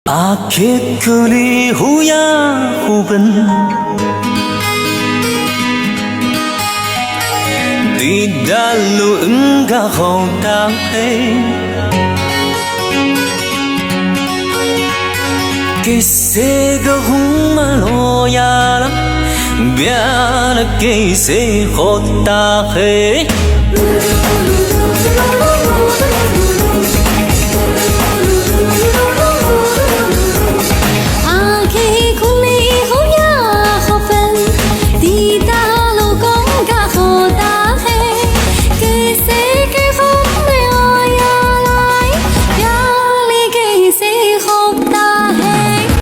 아케크리 후야 혹은 디달루 응가 호당해 Kese humaloya lắm biar kese khota hai